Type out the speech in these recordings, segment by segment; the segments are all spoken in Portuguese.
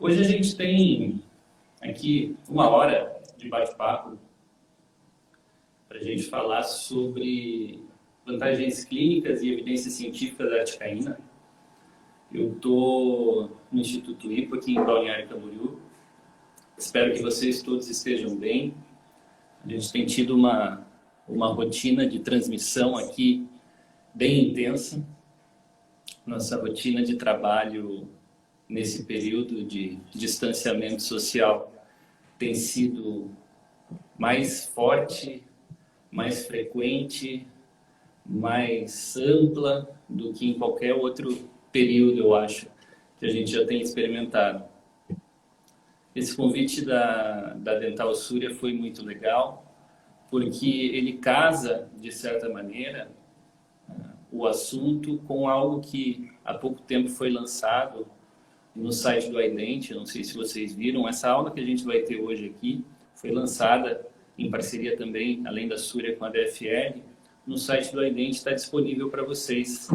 Hoje a gente tem aqui uma hora de bate-papo para a gente falar sobre vantagens clínicas e evidências científicas da articaína. Eu estou no Instituto IPA, aqui em Balneário Camboriú. Espero que vocês todos estejam bem. A gente tem tido uma rotina de transmissão aqui bem intensa. Nossa rotina de trabalho nesse período de distanciamento social tem sido mais forte, mais frequente, mais ampla do que em qualquer outro período, eu acho, que a gente já tem experimentado. Esse convite da Dental Súria foi muito legal, porque ele casa, de certa maneira, o assunto com algo que há pouco tempo foi lançado no site do iDent. Não sei se vocês viram, essa aula que a gente vai ter hoje aqui foi lançada em parceria também, além da Súria, com a DFL. No site do iDent está disponível para vocês.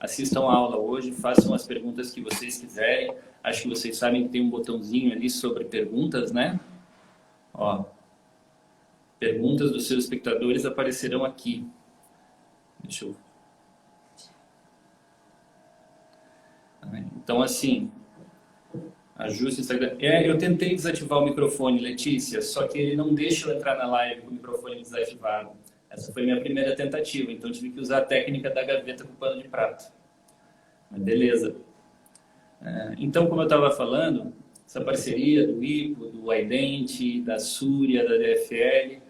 Assistam a aula hoje, façam as perguntas que vocês quiserem. Acho que vocês sabem que tem um botãozinho ali sobre perguntas, né? Ó, perguntas dos seus espectadores aparecerão aqui. Deixa eu... Então, assim, ajuste o Instagram. Eu tentei desativar o microfone, Letícia, só que ele não deixa eu entrar na live com o microfone desativado. Essa foi minha primeira tentativa, então tive que usar a técnica da gaveta com pano de prato. Mas beleza. Então, como eu estava falando, essa parceria do IPO, do iDent, da Súria, da DFL,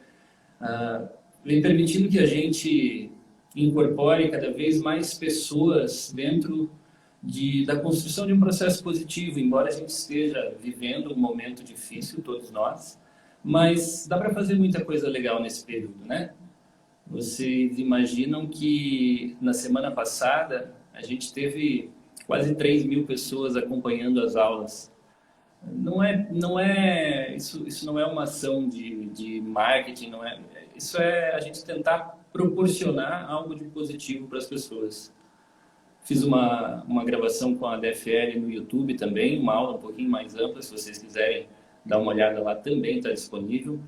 vem permitindo que a gente incorpore cada vez mais pessoas dentro da construção de um processo positivo, embora a gente esteja vivendo um momento difícil, todos nós, mas dá para fazer muita coisa legal nesse período, né? Vocês imaginam que na semana passada a gente teve quase 3.000 pessoas acompanhando as aulas. Isso não é uma ação de marketing, isso é a gente tentar proporcionar algo de positivo para as pessoas. Fiz uma gravação com a DFL no YouTube também, uma aula um pouquinho mais ampla, se vocês quiserem dar uma olhada lá, também está disponível.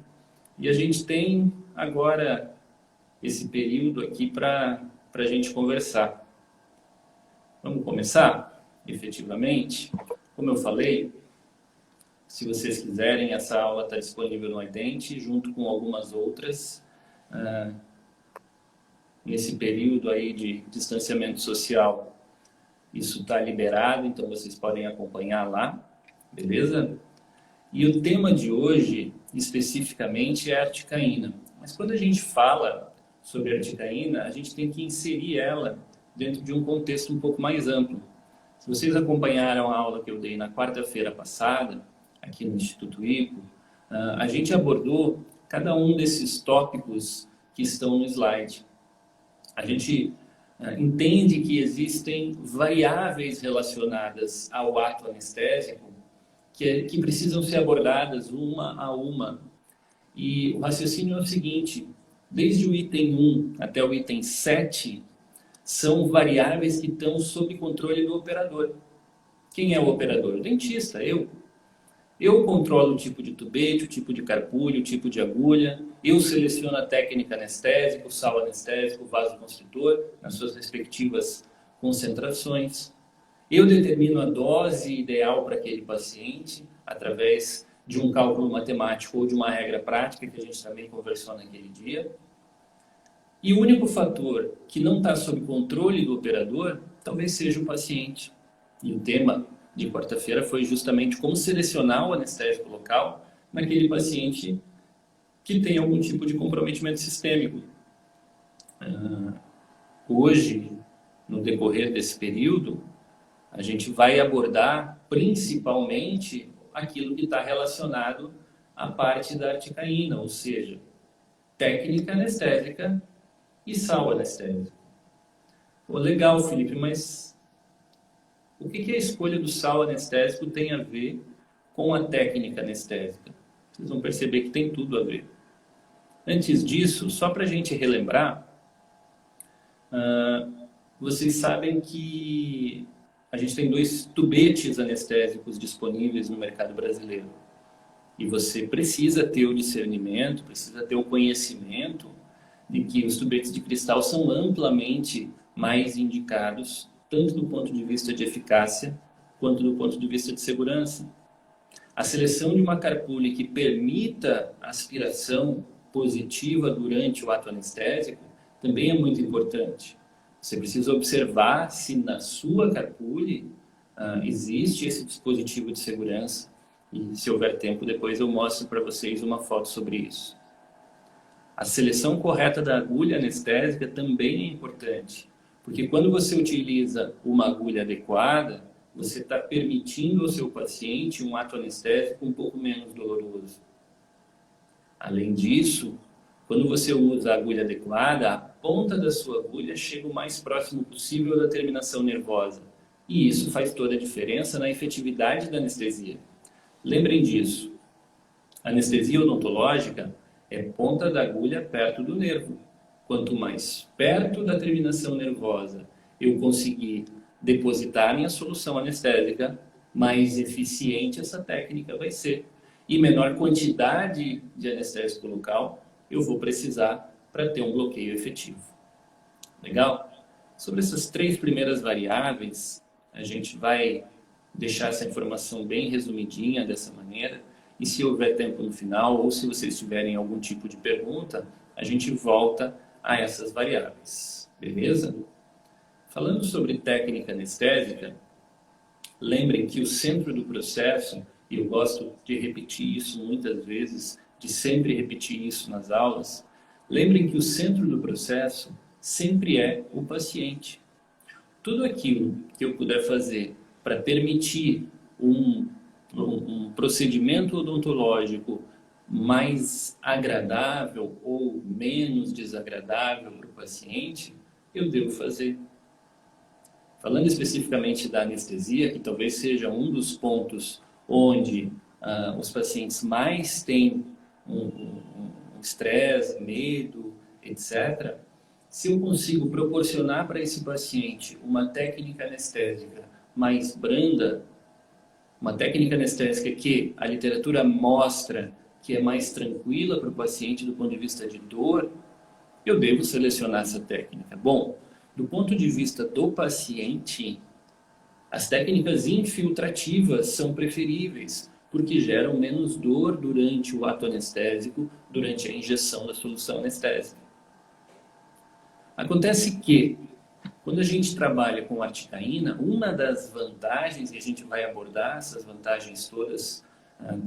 E a gente tem agora esse período aqui para a gente conversar. Vamos começar, efetivamente? Como eu falei, se vocês quiserem, essa aula está disponível no iDent, junto com algumas outras, nesse período aí de distanciamento social. Isso está liberado, então vocês podem acompanhar lá, beleza? E o tema de hoje, especificamente, é a articaína. Mas quando a gente fala sobre a articaína, a gente tem que inserir ela dentro de um contexto um pouco mais amplo. Se vocês acompanharam a aula que eu dei na quarta-feira passada, aqui no Instituto IPO, a gente abordou cada um desses tópicos que estão no slide. A gente entende que existem variáveis relacionadas ao ato anestésico que precisam ser abordadas uma a uma. E o raciocínio é o seguinte: desde o item 1 até o item 7, são variáveis que estão sob controle do operador. Quem é o operador? O dentista, eu. Eu controlo o tipo de tubete, o tipo de carpulho, o tipo de agulha. Eu seleciono a técnica anestésica, o sal anestésico, o vasoconstritor, nas suas respectivas concentrações. Eu determino a dose ideal para aquele paciente, através de um cálculo matemático ou de uma regra prática, que a gente também conversou naquele dia. E o único fator que não está sob controle do operador, talvez seja o paciente. E o tema de quarta-feira foi justamente como selecionar o anestésico local naquele paciente que tem algum tipo de comprometimento sistêmico. Hoje, no decorrer desse período, a gente vai abordar principalmente aquilo que está relacionado à parte da articaína, ou seja, técnica anestésica e sal anestésico. Pô, legal, Felipe, mas o que a escolha do sal anestésico tem a ver com a técnica anestésica? Vocês vão perceber que tem tudo a ver. Antes disso, só para a gente relembrar, vocês sabem que a gente tem 2 tubetes anestésicos disponíveis no mercado brasileiro. E você precisa ter o discernimento, precisa ter o conhecimento de que os tubetes de cristal são amplamente mais indicados, tanto do ponto de vista de eficácia, quanto do ponto de vista de segurança. A seleção de uma carpule que permita aspiração positiva durante o ato anestésico também é muito importante. Você precisa observar se na sua carpule existe esse dispositivo de segurança. E se houver tempo, depois eu mostro para vocês uma foto sobre isso. A seleção correta da agulha anestésica também é importante. Porque quando você utiliza uma agulha adequada, você está permitindo ao seu paciente um ato anestésico um pouco menos doloroso. Além disso, quando você usa a agulha adequada, a ponta da sua agulha chega o mais próximo possível da terminação nervosa. E isso faz toda a diferença na efetividade da anestesia. Lembrem disso. A anestesia odontológica é ponta da agulha perto do nervo. Quanto mais perto da terminação nervosa eu conseguir depositar minha solução anestésica, mais eficiente essa técnica vai ser. E menor quantidade de anestésico local eu vou precisar para ter um bloqueio efetivo. Legal? Sobre essas 3 primeiras variáveis, a gente vai deixar essa informação bem resumidinha dessa maneira. E se houver tempo no final, ou se vocês tiverem algum tipo de pergunta, a gente volta a essas variáveis. Beleza? Falando sobre técnica anestésica, lembrem que o centro do processo, e eu gosto de repetir isso muitas vezes, de sempre repetir isso nas aulas, lembrem que o centro do processo sempre é o paciente. Tudo aquilo que eu puder fazer para permitir um procedimento odontológico mais agradável ou menos desagradável para o paciente, eu devo fazer. Falando especificamente da anestesia, que talvez seja um dos pontos onde os pacientes mais têm um estresse, medo, etc., se eu consigo proporcionar para esse paciente uma técnica anestésica mais branda, uma técnica anestésica que a literatura mostra que é mais tranquila para o paciente do ponto de vista de dor, eu devo selecionar essa técnica. Bom, do ponto de vista do paciente, as técnicas infiltrativas são preferíveis, porque geram menos dor durante o ato anestésico, durante a injeção da solução anestésica. Acontece que, quando a gente trabalha com articaína, uma das vantagens, e a gente vai abordar essas vantagens todas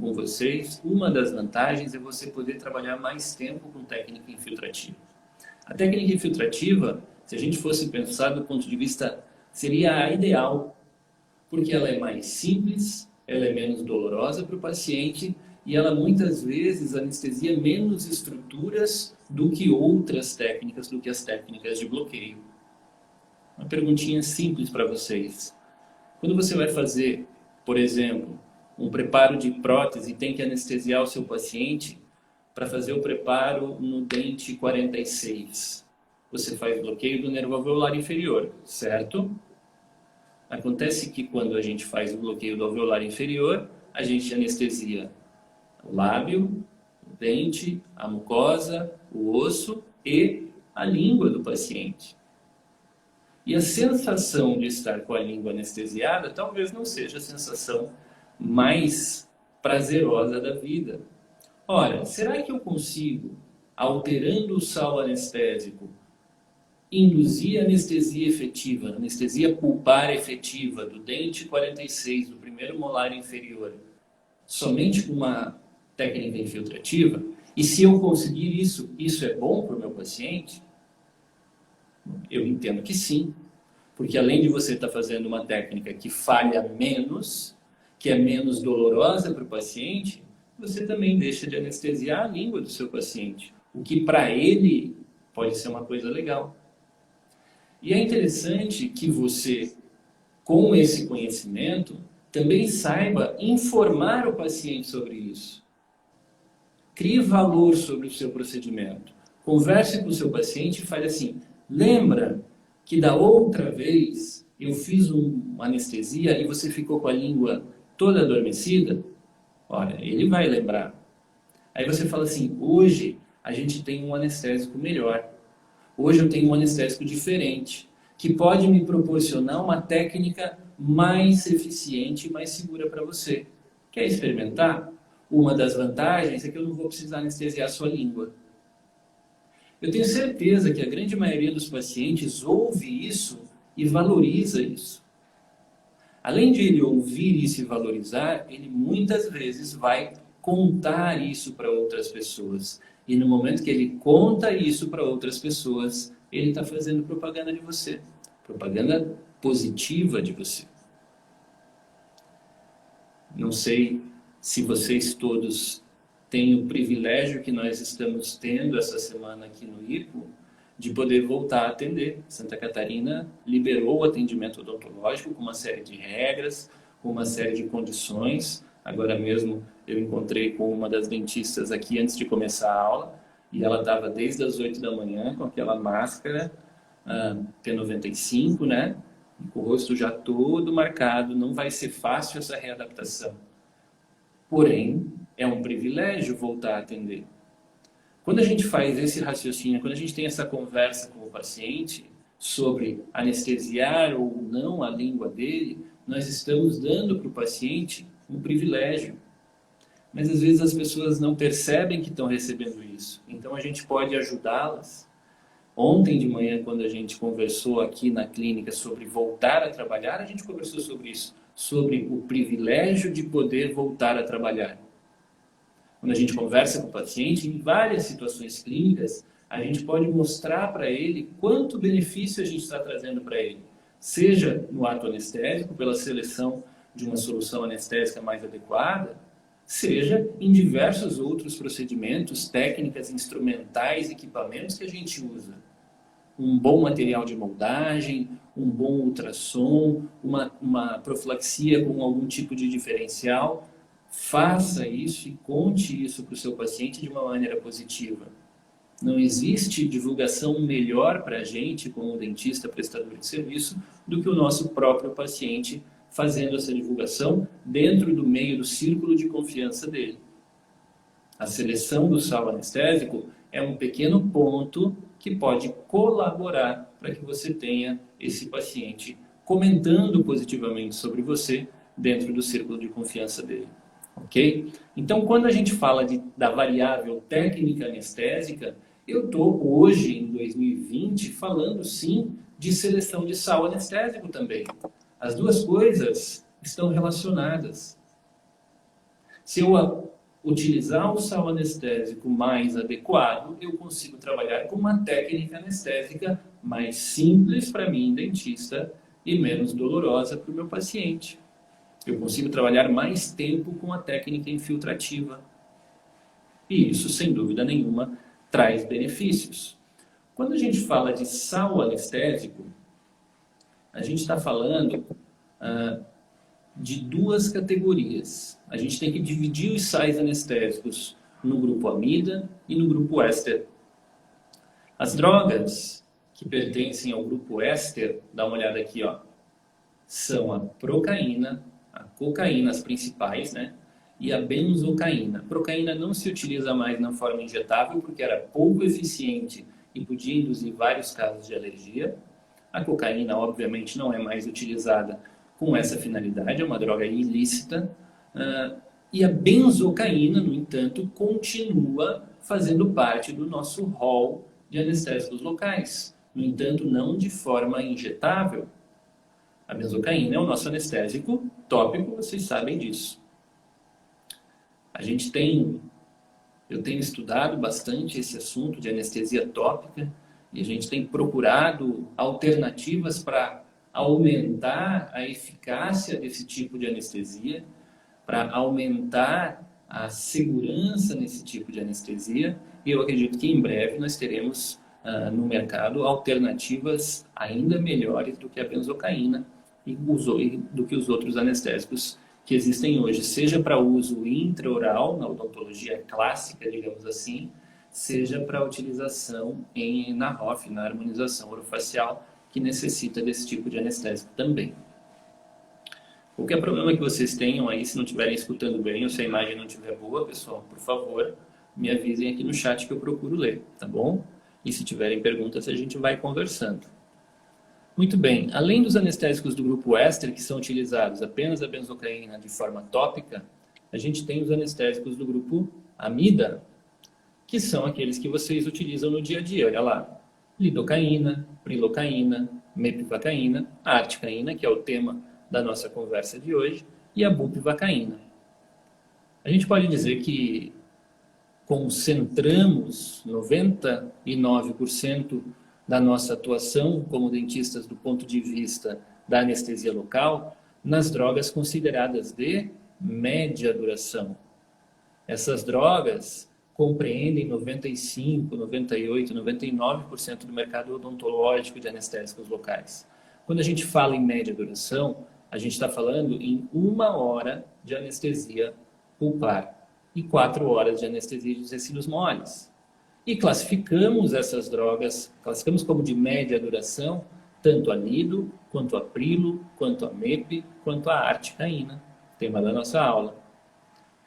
com vocês, uma das vantagens é você poder trabalhar mais tempo com técnica infiltrativa. A técnica infiltrativa, se a gente fosse pensar do ponto de vista, seria a ideal, porque ela é mais simples, ela é menos dolorosa para o paciente e ela muitas vezes anestesia menos estruturas do que outras técnicas, do que as técnicas de bloqueio. Uma perguntinha simples para vocês. Quando você vai fazer, por exemplo, um preparo de prótese e tem que anestesiar o seu paciente para fazer o preparo no dente 46, você faz bloqueio do nervo alveolar inferior, certo? Acontece que quando a gente faz o bloqueio do alveolar inferior, a gente anestesia o lábio, o dente, a mucosa, o osso e a língua do paciente. E a sensação de estar com a língua anestesiada talvez não seja a sensação mais prazerosa da vida. Ora, será que eu consigo, alterando o sal anestésico, induzir anestesia efetiva, anestesia pulpar efetiva do dente 46, do primeiro molar inferior, somente com uma técnica infiltrativa? E se eu conseguir isso, isso é bom para o meu paciente? Eu entendo que sim, porque além de você estar fazendo uma técnica que falha menos, que é menos dolorosa para o paciente, você também deixa de anestesiar a língua do seu paciente, o que para ele pode ser uma coisa legal. E é interessante que você, com esse conhecimento, também saiba informar o paciente sobre isso. Crie valor sobre o seu procedimento. Converse com o seu paciente e fale assim: lembra que da outra vez eu fiz uma anestesia e você ficou com a língua toda adormecida, olha, ele vai lembrar. Aí você fala assim, hoje a gente tem um anestésico melhor. Hoje eu tenho um anestésico diferente, que pode me proporcionar uma técnica mais eficiente e mais segura para você. Quer experimentar? Uma das vantagens é que eu não vou precisar anestesiar a sua língua. Eu tenho certeza que a grande maioria dos pacientes ouve isso e valoriza isso. Além de ele ouvir isso e valorizar, ele muitas vezes vai contar isso para outras pessoas. E no momento que ele conta isso para outras pessoas, ele está fazendo propaganda de você. Propaganda positiva de você. Não sei se vocês todos têm o privilégio que nós estamos tendo essa semana aqui no IPO, de poder voltar a atender. Santa Catarina liberou o atendimento odontológico com uma série de regras, com uma série de condições. Agora mesmo eu encontrei com uma das dentistas aqui antes de começar a aula, e ela estava desde as 8 da manhã com aquela máscara P95, né? Com o rosto já todo marcado, não vai ser fácil essa readaptação. Porém, é um privilégio voltar a atender. Quando a gente faz esse raciocínio, quando a gente tem essa conversa com o paciente sobre anestesiar ou não a língua dele, nós estamos dando para o paciente um privilégio. Mas às vezes as pessoas não percebem que estão recebendo isso. Então a gente pode ajudá-las. Ontem de manhã, quando a gente conversou aqui na clínica sobre voltar a trabalhar, a gente conversou sobre isso, sobre o privilégio de poder voltar a trabalhar. Quando a gente conversa com o paciente, em várias situações clínicas, a gente pode mostrar para ele quanto benefício a gente está trazendo para ele. Seja no ato anestésico, pela seleção de uma solução anestésica mais adequada, seja em diversos outros procedimentos, técnicas, instrumentais, equipamentos que a gente usa. Um bom material de moldagem, um bom ultrassom, uma profilaxia com algum tipo de diferencial. Faça isso e conte isso para o seu paciente de uma maneira positiva. Não existe divulgação melhor para a gente, como dentista prestador de serviço, do que o nosso próprio paciente fazendo essa divulgação dentro do meio do círculo de confiança dele. A seleção do sal anestésico é um pequeno ponto que pode colaborar para que você tenha esse paciente comentando positivamente sobre você dentro do círculo de confiança dele. Ok? Então, quando a gente fala da variável técnica anestésica, eu estou hoje, em 2020, falando sim de seleção de sal anestésico também. As duas coisas estão relacionadas. Se eu utilizar o sal anestésico mais adequado, eu consigo trabalhar com uma técnica anestésica mais simples para mim, dentista, e menos dolorosa para o meu paciente. Eu consigo trabalhar mais tempo com a técnica infiltrativa. E isso, sem dúvida nenhuma, traz benefícios. Quando a gente fala de sal anestésico, a gente está falando de duas categorias. A gente tem que dividir os sais anestésicos no grupo amida e no grupo éster. As drogas que pertencem ao grupo éster, dá uma olhada aqui, ó, são a procaína, a cocaína, as principais, né? E a benzocaína. A procaína não se utiliza mais na forma injetável porque era pouco eficiente e podia induzir vários casos de alergia. A cocaína, obviamente, não é mais utilizada com essa finalidade, é uma droga ilícita. E a benzocaína, no entanto, continua fazendo parte do nosso rol de anestésicos locais. No entanto, não de forma injetável. A benzocaína é o nosso anestésico tópico, vocês sabem disso. Eu tenho estudado bastante esse assunto de anestesia tópica e a gente tem procurado alternativas para aumentar a eficácia desse tipo de anestesia, para aumentar a segurança nesse tipo de anestesia, e eu acredito que em breve nós teremos no mercado alternativas ainda melhores do que a benzocaína e do que os outros anestésicos que existem hoje, seja para uso intraoral, na odontologia clássica, digamos assim, seja para utilização na ROF, na harmonização orofacial, que necessita desse tipo de anestésico também. Qualquer problema que vocês tenham aí, se não estiverem escutando bem ou se a imagem não estiver boa, pessoal, por favor, me avisem aqui no chat que eu procuro ler, tá bom? E se tiverem perguntas, a gente vai conversando. Muito bem, além dos anestésicos do grupo éster, que são utilizados apenas a benzocaína de forma tópica, a gente tem os anestésicos do grupo amida, que são aqueles que vocês utilizam no dia a dia. Olha lá, lidocaína, prilocaína, mepivacaína, a articaína, que é o tema da nossa conversa de hoje, e a bupivacaína. A gente pode dizer que concentramos 99% da nossa atuação como dentistas do ponto de vista da anestesia local nas drogas consideradas de média duração. Essas drogas compreendem 95%, 98%, 99% do mercado odontológico de anestésicos locais. Quando a gente fala em média duração, a gente está falando em 1 hora de anestesia pulpar e 4 horas de anestesia de tecidos moles. E classificamos essas drogas, classificamos como de média duração, tanto a lido, quanto a prilo, quanto a mep, quanto a articaína, tema da nossa aula.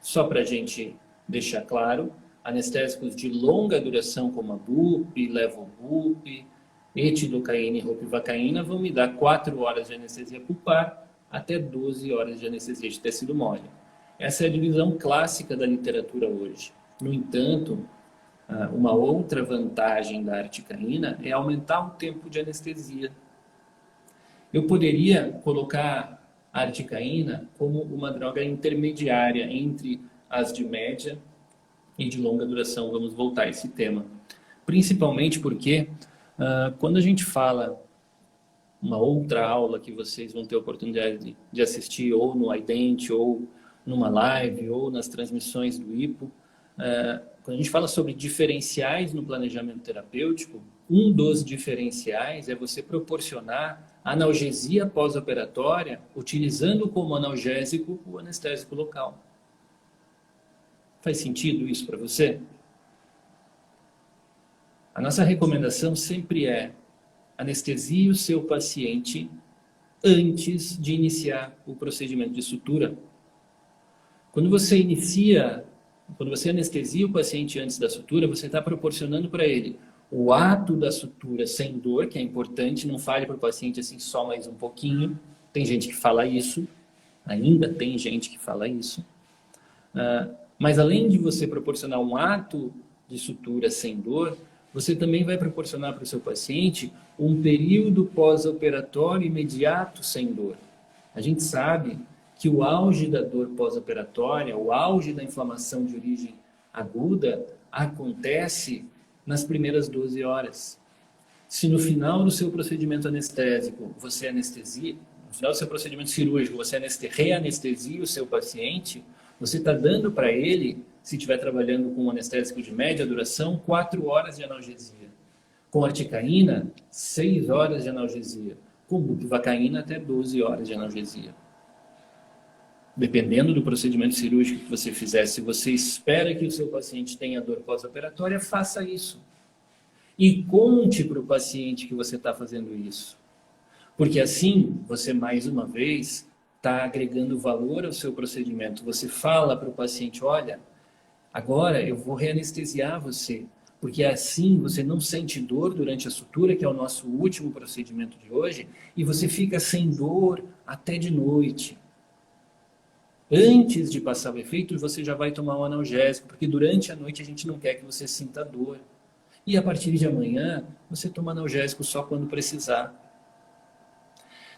Só para a gente deixar claro, anestésicos de longa duração como a bup, levobup, etilocaína e ropivacaína vão me dar 4 horas de anestesia pulpar até 12 horas de anestesia de tecido mole. Essa é a divisão clássica da literatura hoje. No entanto, uma outra vantagem da articaína é aumentar o tempo de anestesia. Eu poderia colocar a articaína como uma droga intermediária entre as de média e de longa duração. Vamos voltar a esse tema. Principalmente porque quando a gente fala uma outra aula que vocês vão ter a oportunidade de assistir ou no iDent, ou numa live, ou nas transmissões do IPO, quando a gente fala sobre diferenciais no planejamento terapêutico, um dos diferenciais é você proporcionar analgesia pós-operatória utilizando como analgésico o anestésico local. Faz sentido isso para você? A nossa recomendação sempre é anestesie o seu paciente antes de iniciar o procedimento de sutura. Quando você anestesia o paciente antes da sutura, você está proporcionando para ele o ato da sutura sem dor, que é importante, não fale para o paciente assim só mais um pouquinho. Tem gente que fala isso, ainda tem gente que fala isso. Mas além de você proporcionar um ato de sutura sem dor, você também vai proporcionar para o seu paciente um período pós-operatório imediato sem dor. A gente sabe que o auge da dor pós-operatória, o auge da inflamação de origem aguda, acontece nas primeiras 12 horas. Se no final do seu procedimento anestésico, você anestesia, no final do seu procedimento cirúrgico, você reanestesia o seu paciente, você está dando para ele, se estiver trabalhando com um anestésico de média duração, 4 horas de analgesia. Com articaína, 6 horas de analgesia. Com bupivacaína, até 12 horas de analgesia. Dependendo do procedimento cirúrgico que você fizer, se você espera que o seu paciente tenha dor pós-operatória, faça isso. E conte para o paciente que você está fazendo isso. Porque assim, você mais uma vez está agregando valor ao seu procedimento. Você fala para o paciente, olha, agora eu vou reanestesiar você, porque assim você não sente dor durante a sutura, que é o nosso último procedimento de hoje, e você fica sem dor até de noite. Antes de passar o efeito, você já vai tomar um analgésico, porque durante a noite a gente não quer que você sinta dor. E a partir de amanhã, você toma analgésico só quando precisar.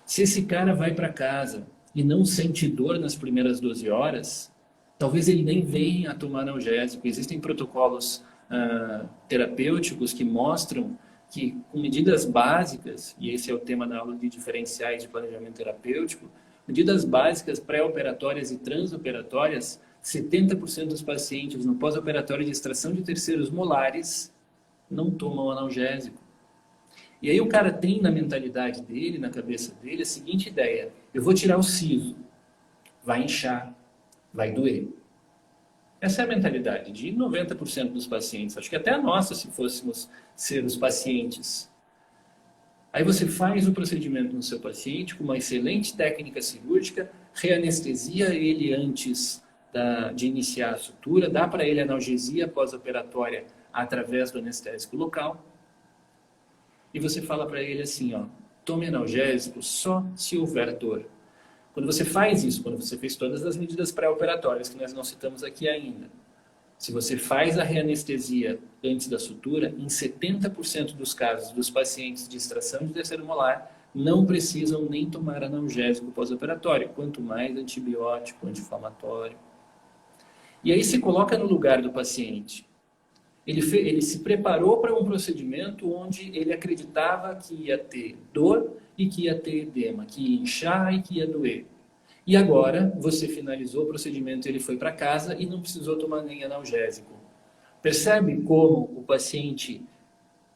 Se esse cara vai para casa e não sente dor nas primeiras 12 horas, talvez ele nem venha a tomar analgésico. Existem protocolos terapêuticos que mostram que com medidas básicas, e esse é o tema da aula de diferenciais de planejamento terapêutico, medidas básicas pré-operatórias e transoperatórias, 70% dos pacientes no pós-operatório de extração de terceiros molares não tomam analgésico. E aí o cara tem na mentalidade dele, na cabeça dele, a seguinte ideia: eu vou tirar o siso, vai inchar, vai doer. Essa é a mentalidade de 90% dos pacientes. Acho que até a nossa, se fôssemos ser os pacientes. Aí você faz o procedimento no seu paciente com uma excelente técnica cirúrgica, reanestesia ele antes de iniciar a sutura, dá para ele analgesia pós-operatória através do anestésico local, e você fala para ele assim, ó, tome analgésico só se houver dor. Quando você faz isso, quando você fez todas as medidas pré-operatórias que nós não citamos aqui ainda, se você faz a reanestesia antes da sutura, em 70% dos casos dos pacientes de extração de terceiro molar, não precisam nem tomar analgésico pós-operatório, quanto mais antibiótico, anti-inflamatório. E aí se coloca no lugar do paciente. Ele se preparou para um procedimento onde ele acreditava que ia ter dor e que ia ter edema, que ia inchar e que ia doer. E agora, você finalizou o procedimento, ele foi para casa e não precisou tomar nem analgésico. Percebe como o paciente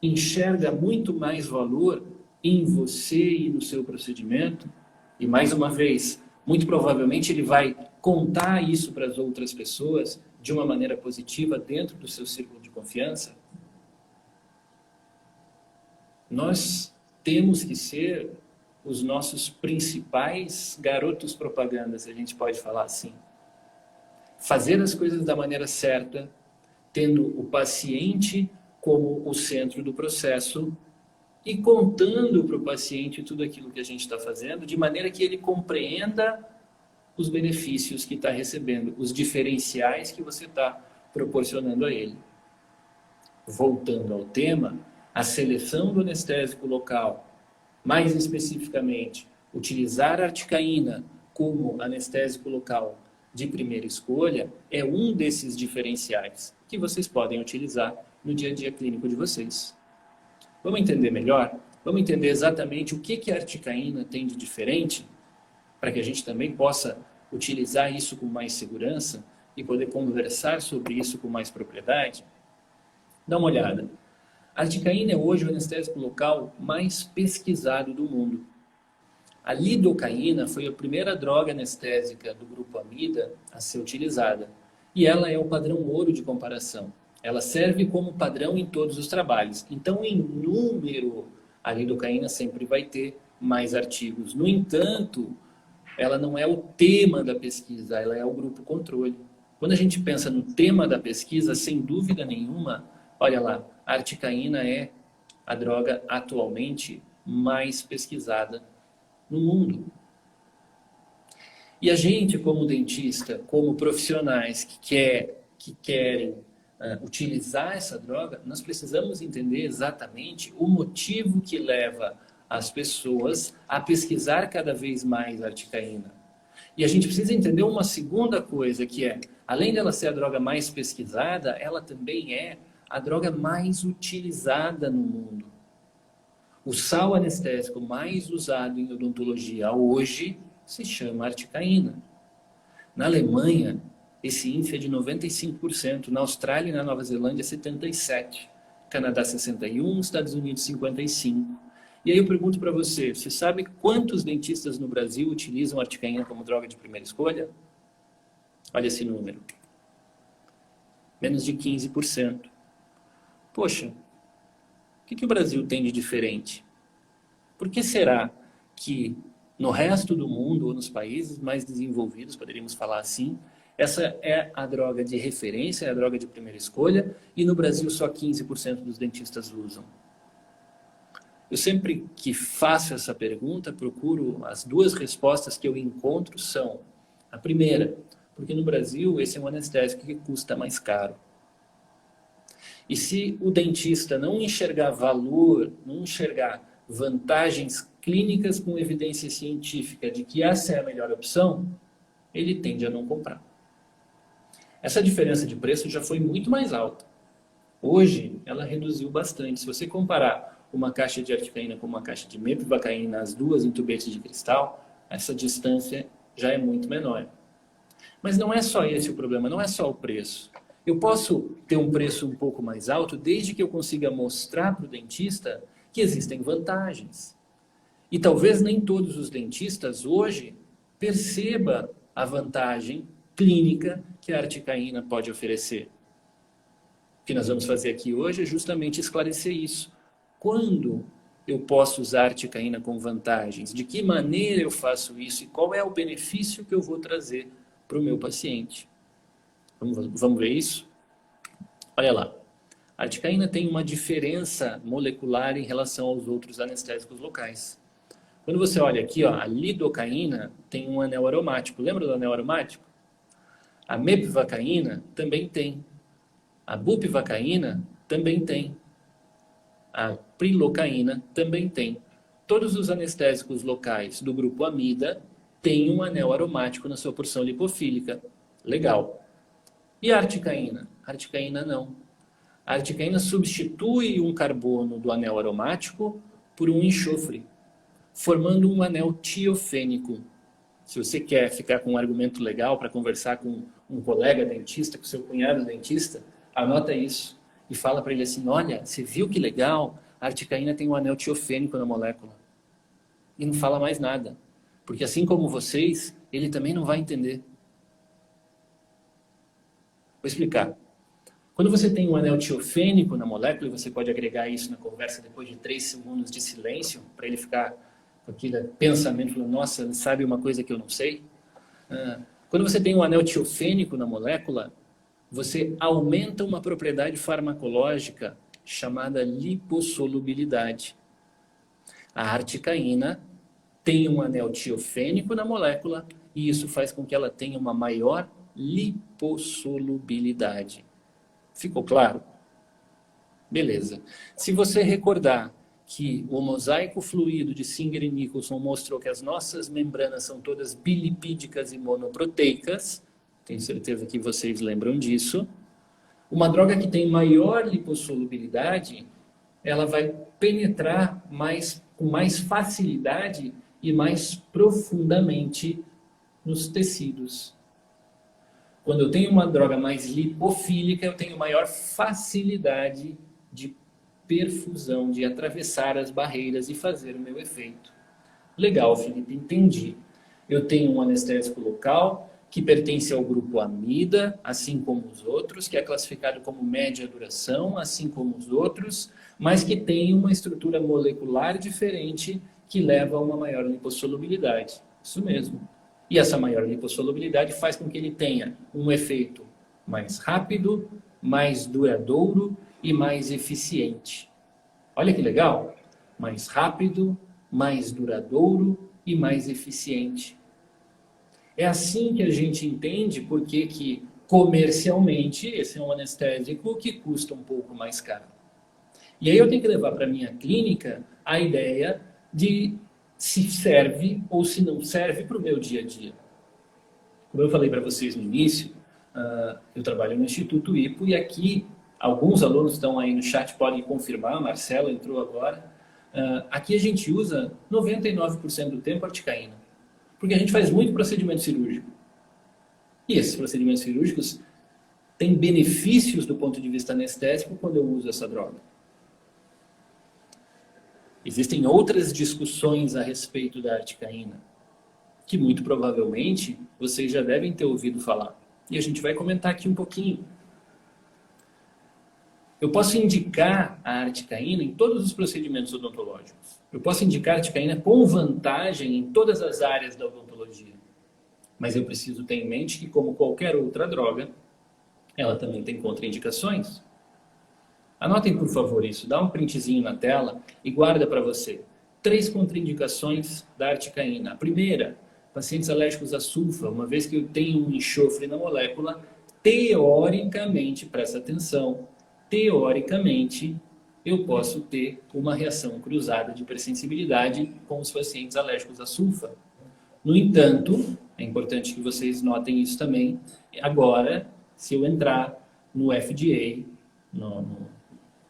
enxerga muito mais valor em você e no seu procedimento? E mais uma vez, muito provavelmente ele vai contar isso para as outras pessoas de uma maneira positiva dentro do seu círculo de confiança. Nós temos que ser os nossos principais garotos propaganda, se a gente pode falar assim. Fazer as coisas da maneira certa, tendo o paciente como o centro do processo e contando para o paciente tudo aquilo que a gente está fazendo, de maneira que ele compreenda os benefícios que está recebendo, os diferenciais que você está proporcionando a ele. Voltando ao tema, a seleção do anestésico local, mais especificamente, utilizar a articaína como anestésico local de primeira escolha é um desses diferenciais que vocês podem utilizar no dia a dia clínico de vocês. Vamos entender melhor? Vamos entender exatamente o que a articaína tem de diferente, para que a gente também possa utilizar isso com mais segurança e poder conversar sobre isso com mais propriedade? Dá uma olhada. A articaína é hoje o anestésico local mais pesquisado do mundo. A lidocaína foi a primeira droga anestésica do grupo amida a ser utilizada. E ela é o padrão ouro de comparação. Ela serve como padrão em todos os trabalhos. Então, em número, a lidocaína sempre vai ter mais artigos. No entanto, ela não é o tema da pesquisa, ela é o grupo controle. Quando a gente pensa no tema da pesquisa, sem dúvida nenhuma, olha lá, a articaína é a droga atualmente mais pesquisada no mundo. E a gente, como dentista, como profissionais que querem utilizar essa droga, nós precisamos entender exatamente o motivo que leva as pessoas a pesquisar cada vez mais a articaína. E a gente precisa entender uma segunda coisa, que é, além dela ser a droga mais pesquisada, ela também é a droga mais utilizada no mundo. O sal anestésico mais usado em odontologia hoje se chama articaína. Na Alemanha, esse índice é de 95%. Na Austrália e na Nova Zelândia, 77%. Canadá, 61%. Estados Unidos, 55%. E aí eu pergunto para você, você sabe quantos dentistas no Brasil utilizam articaína como droga de primeira escolha? Olha esse número. Menos de 15%. Poxa, o que o Brasil tem de diferente? Por que será que no resto do mundo, ou nos países mais desenvolvidos, poderíamos falar assim, essa é a droga de referência, é a droga de primeira escolha, e no Brasil só 15% dos dentistas usam? Eu sempre que faço essa pergunta, procuro as duas respostas que eu encontro são: a primeira, porque no Brasil esse é um anestésico que custa mais caro. E se o dentista não enxergar valor, não enxergar vantagens clínicas com evidência científica de que essa é a melhor opção, ele tende a não comprar. Essa diferença de preço já foi muito mais alta. Hoje, ela reduziu bastante. Se você comparar uma caixa de articaína com uma caixa de mepivacaína, as duas em tubete de cristal, essa distância já é muito menor. Mas não é só esse o problema, não é só o preço. Eu posso ter um preço um pouco mais alto desde que eu consiga mostrar para o dentista que existem vantagens. E talvez nem todos os dentistas hoje percebam a vantagem clínica que a articaína pode oferecer. O que nós vamos fazer aqui hoje é justamente esclarecer isso. Quando eu posso usar articaína com vantagens? De que maneira eu faço isso? E qual é o benefício que eu vou trazer para o meu paciente? Vamos ver isso? Olha lá. A articaína tem uma diferença molecular em relação aos outros anestésicos locais. Quando você olha aqui, ó, a lidocaína tem um anel aromático. Lembra do anel aromático? A mepivacaína também tem. A bupivacaína também tem. A prilocaína também tem. Todos os anestésicos locais do grupo amida têm um anel aromático na sua porção lipofílica. Legal. E a articaína? A articaína não. A articaína substitui um carbono do anel aromático por um enxofre, formando um anel tiofênico. Se você quer ficar com um argumento legal para conversar com um colega dentista, com seu cunhado dentista, anota isso e fala para ele assim, olha, você viu que legal? A articaína tem um anel tiofênico na molécula. E não fala mais nada. Porque assim como vocês, ele também não vai entender. Vou explicar. Quando você tem um anel tiofênico na molécula, e você pode agregar isso na conversa depois de 3 segundos de silêncio, para ele ficar com aquele pensamento, falando, nossa, ele sabe uma coisa que eu não sei. Quando você tem um anel tiofênico na molécula, você aumenta uma propriedade farmacológica chamada lipossolubilidade. A articaína tem um anel tiofênico na molécula e isso faz com que ela tenha uma maior lipossolubilidade. Ficou claro? Beleza. Se você recordar que o mosaico fluido de Singer e Nicholson mostrou que as nossas membranas são todas bilipídicas e monoproteicas, tenho certeza que vocês lembram disso, uma droga que tem maior lipossolubilidade, ela vai penetrar com mais facilidade e mais profundamente nos tecidos. Quando eu tenho uma droga mais lipofílica, eu tenho maior facilidade de perfusão, de atravessar as barreiras e fazer o meu efeito. Legal, Felipe, entendi. Eu tenho um anestésico local que pertence ao grupo amida, assim como os outros, que é classificado como média duração, assim como os outros, mas que tem uma estrutura molecular diferente que leva a uma maior lipossolubilidade. Isso mesmo. E essa maior lipossolubilidade faz com que ele tenha um efeito mais rápido, mais duradouro e mais eficiente. Olha que legal! Mais rápido, mais duradouro e mais eficiente. É assim que a gente entende porque que comercialmente esse é um anestésico que custa um pouco mais caro. E aí eu tenho que levar para a minha clínica a ideia de se serve ou se não serve para o meu dia a dia. Como eu falei para vocês no início, eu trabalho no Instituto IPO e aqui alguns alunos estão aí no chat, podem confirmar, a Marcela entrou agora. Aqui a gente usa 99% do tempo articaína, porque a gente faz muito procedimento cirúrgico. E esses procedimentos cirúrgicos têm benefícios do ponto de vista anestésico quando eu uso essa droga. Existem outras discussões a respeito da articaína, que muito provavelmente vocês já devem ter ouvido falar. E a gente vai comentar aqui um pouquinho. Eu posso indicar a articaína em todos os procedimentos odontológicos. Eu posso indicar a articaína com vantagem em todas as áreas da odontologia. Mas eu preciso ter em mente que, como qualquer outra droga, ela também tem contraindicações. Anotem, por favor, isso. Dá um printzinho na tela e guarda para você. 3 contraindicações da articaína. A primeira, pacientes alérgicos a sulfa. Uma vez que eu tenho um enxofre na molécula, teoricamente, presta atenção, teoricamente, eu posso ter uma reação cruzada de hipersensibilidade com os pacientes alérgicos a sulfa. No entanto, é importante que vocês notem isso também. Agora, se eu entrar no FDA, no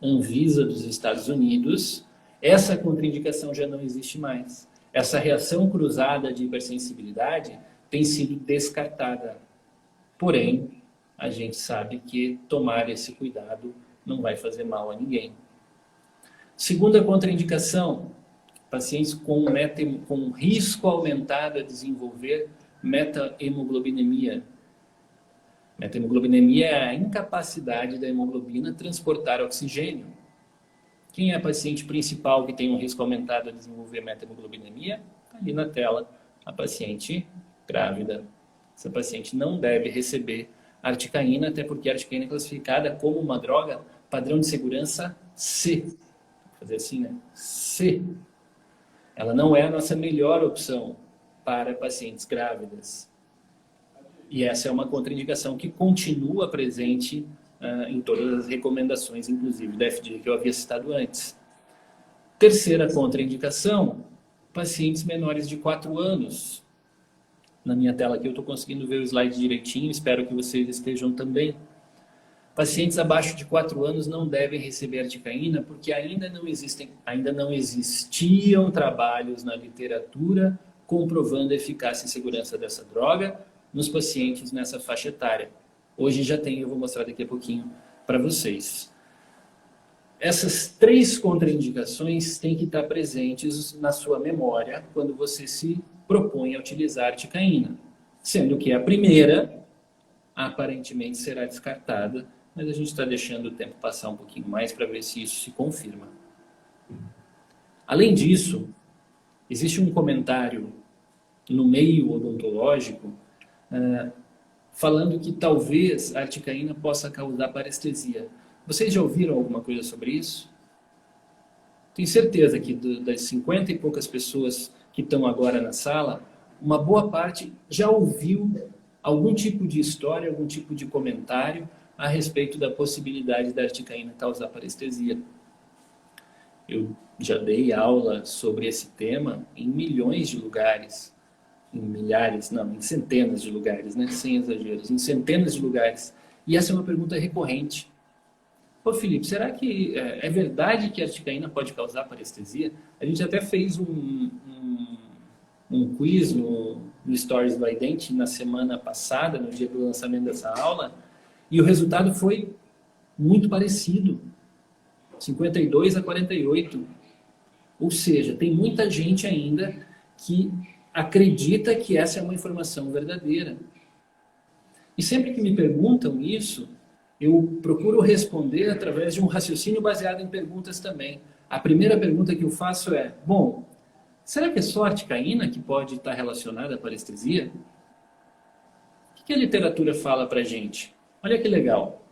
Anvisa dos Estados Unidos, essa contraindicação já não existe mais. Essa reação cruzada de hipersensibilidade tem sido descartada. Porém, a gente sabe que tomar esse cuidado não vai fazer mal a ninguém. Segunda contraindicação, pacientes com risco aumentado a desenvolver metahemoglobinемia. Metahemoglobinемia é a incapacidade da hemoglobina transportar oxigênio. Quem é a paciente principal que tem um risco aumentado de desenvolver metamoglobinemia? Está ali na tela, a paciente grávida. Essa paciente não deve receber articaína, até porque a articaína é classificada como uma droga padrão de segurança C. Vou fazer assim, né? C. Ela não é a nossa melhor opção para pacientes grávidas. E essa é uma contraindicação que continua presente em todas as recomendações, inclusive da FDA, que eu havia citado antes. Terceira contraindicação, pacientes menores de 4 anos. Na minha tela aqui eu estou conseguindo ver o slide direitinho, espero que vocês estejam também. Pacientes abaixo de 4 anos não devem receber articaína porque ainda não existiam trabalhos na literatura comprovando a eficácia e segurança dessa droga nos pacientes nessa faixa etária. Hoje já tem, eu vou mostrar daqui a pouquinho para vocês. Essas 3 contraindicações têm que estar presentes na sua memória quando você se propõe a utilizar articaína. Sendo que a primeira, aparentemente, será descartada, mas a gente está deixando o tempo passar um pouquinho mais para ver se isso se confirma. Além disso, existe um comentário no meio odontológico falando que talvez a articaína possa causar parestesia. Vocês já ouviram alguma coisa sobre isso? Tenho certeza que das 50 e poucas pessoas que estão agora na sala, uma boa parte já ouviu algum tipo de história, algum tipo de comentário a respeito da possibilidade da articaína causar parestesia. Eu já dei aula sobre esse tema em milhões de lugares, em milhares, não, em centenas de lugares, né? Sem exageros, em centenas de lugares. E essa é uma pergunta recorrente. Ô Felipe, será que é verdade que a articaína pode causar parestesia? A gente até fez um quiz no Stories do iDent na semana passada, no dia do lançamento dessa aula, e o resultado foi muito parecido. 52-48. Ou seja, tem muita gente ainda que acredita que essa é uma informação verdadeira. E sempre que me perguntam isso, eu procuro responder através de um raciocínio baseado em perguntas também. A primeira pergunta que eu faço é, bom, será que é só a articaína que pode estar relacionada à parestesia? O que a literatura fala para a gente? Olha que legal.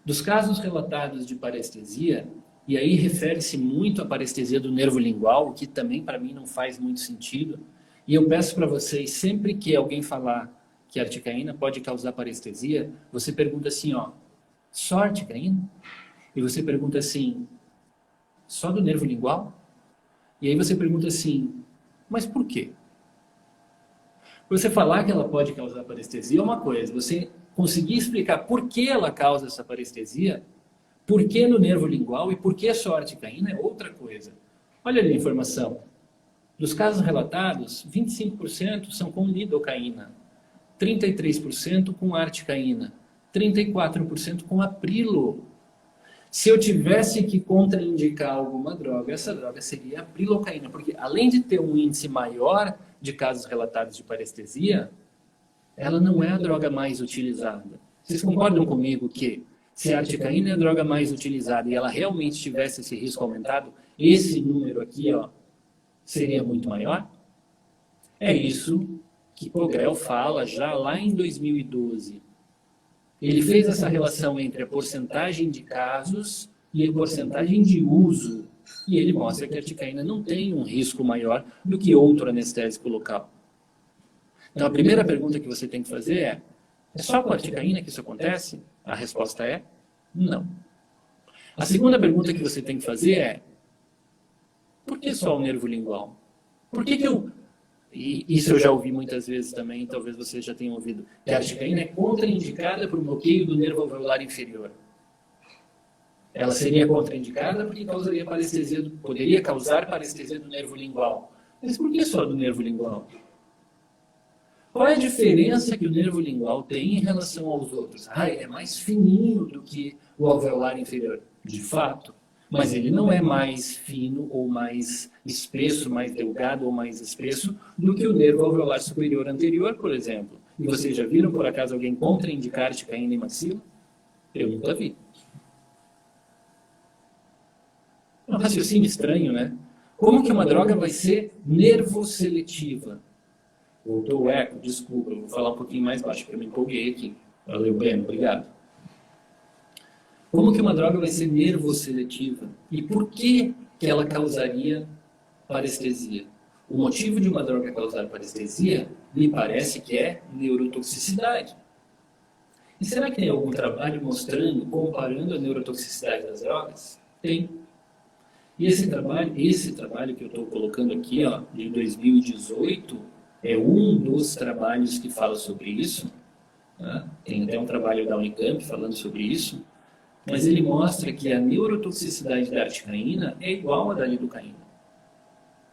Dos casos relatados de parestesia, e aí refere-se muito à parestesia do nervo lingual, o que também para mim não faz muito sentido, e eu peço para vocês, sempre que alguém falar que a articaína pode causar parestesia, você pergunta assim, ó, só articaína? E você pergunta assim, só do nervo lingual? E aí você pergunta assim, mas por quê? Você falar que ela pode causar parestesia é uma coisa, você conseguir explicar por que ela causa essa parestesia, por que no nervo lingual e por que só a articaína é outra coisa. Olha ali a informação. Dos casos relatados, 25% são com lidocaína, 33% com articaína, 34% com aprilo. Se eu tivesse que contraindicar alguma droga, essa droga seria a prilocaína, porque além de ter um índice maior de casos relatados de parestesia, ela não é a droga mais utilizada. Vocês concordam comigo que se a articaína é a droga mais utilizada e ela realmente tivesse esse risco aumentado, esse número aqui, ó, seria muito maior? É isso que Pogrel fala já lá em 2012. Ele fez essa relação entre a porcentagem de casos e a porcentagem de uso. E ele mostra que a articaína não tem um risco maior do que outro anestésico local. Então, a primeira pergunta que você tem que fazer é só com a articaína que isso acontece? A resposta é não. A segunda pergunta que você tem que fazer é por que só o nervo lingual? Por que eu... E isso eu já ouvi muitas vezes também, talvez vocês já tenham ouvido, que a articaína é contraindicada por bloqueio do nervo alveolar inferior. Ela seria contraindicada porque causaria parestesia, poderia causar parestesia do nervo lingual. Mas por que só do nervo lingual? Qual é a diferença que o nervo lingual tem em relação aos outros? Ele é mais fininho do que o alveolar inferior. De fato. Mas ele não é mais fino ou mais espesso, mais delgado ou mais espesso do que o nervo alveolar superior anterior, por exemplo. E vocês já viram, por acaso, alguém contraindicar articaína em maxila? Eu nunca vi. É um raciocínio estranho, né? Como que uma droga vai ser nervoseletiva? Voltou o eco, desculpa, vou falar um pouquinho mais baixo, porque eu me empolguei aqui. Valeu, Breno, obrigado. Como que uma droga vai ser nervoseletiva? E por que ela causaria parestesia? O motivo de uma droga causar parestesia me parece que é neurotoxicidade. E será que tem algum trabalho mostrando, comparando a neurotoxicidade das drogas? Tem. E esse trabalho que eu estou colocando aqui, ó, de 2018, é um dos trabalhos que fala sobre isso. Né? Tem até um trabalho da Unicamp falando sobre isso. Mas ele mostra que a neurotoxicidade da articaína é igual à da lidocaína.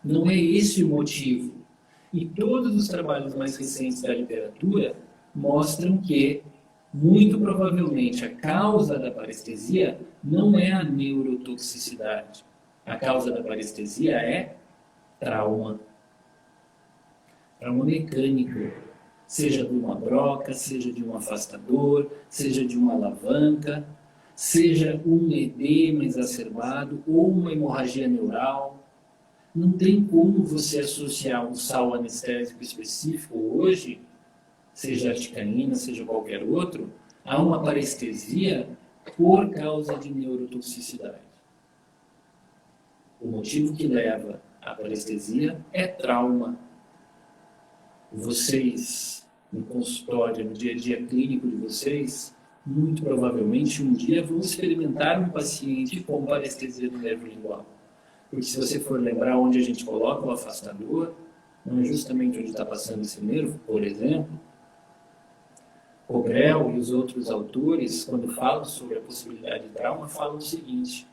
Não é esse o motivo. E todos os trabalhos mais recentes da literatura mostram que, muito provavelmente, a causa da parestesia não é a neurotoxicidade. A causa da parestesia é trauma. Trauma mecânico. Seja de uma broca, seja de um afastador, seja de uma alavanca, seja um edema exacerbado ou uma hemorragia neural. Não tem como você associar um sal anestésico específico hoje, seja articaína, seja qualquer outro, a uma parestesia por causa de neurotoxicidade. O motivo que leva à parestesia é trauma. Vocês, no consultório, no dia a dia clínico de vocês, muito provavelmente um dia vão experimentar um paciente com parestesia do nervo lingual. Porque se você for lembrar onde a gente coloca o afastador, não é justamente onde está passando esse nervo, por exemplo. O Grell e os outros autores, quando falam sobre a possibilidade de trauma, falam o seguinte: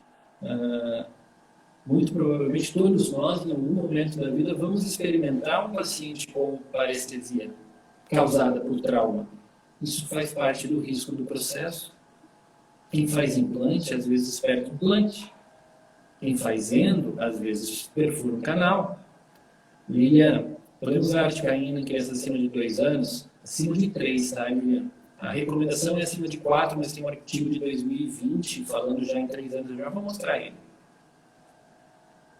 muito provavelmente todos nós, em algum momento da vida, vamos experimentar um paciente com parestesia causada por trauma. Isso faz parte do risco do processo. Quem faz implante, às vezes perde implante. Quem faz endo, às vezes perfura um canal. Lilian, podemos usar articaína em crianças acima de 2 anos? Acima de 3, tá, Lilian? A recomendação é acima de 4, mas tem um artigo de 2020 falando já em 3 anos. Eu já vou mostrar ele.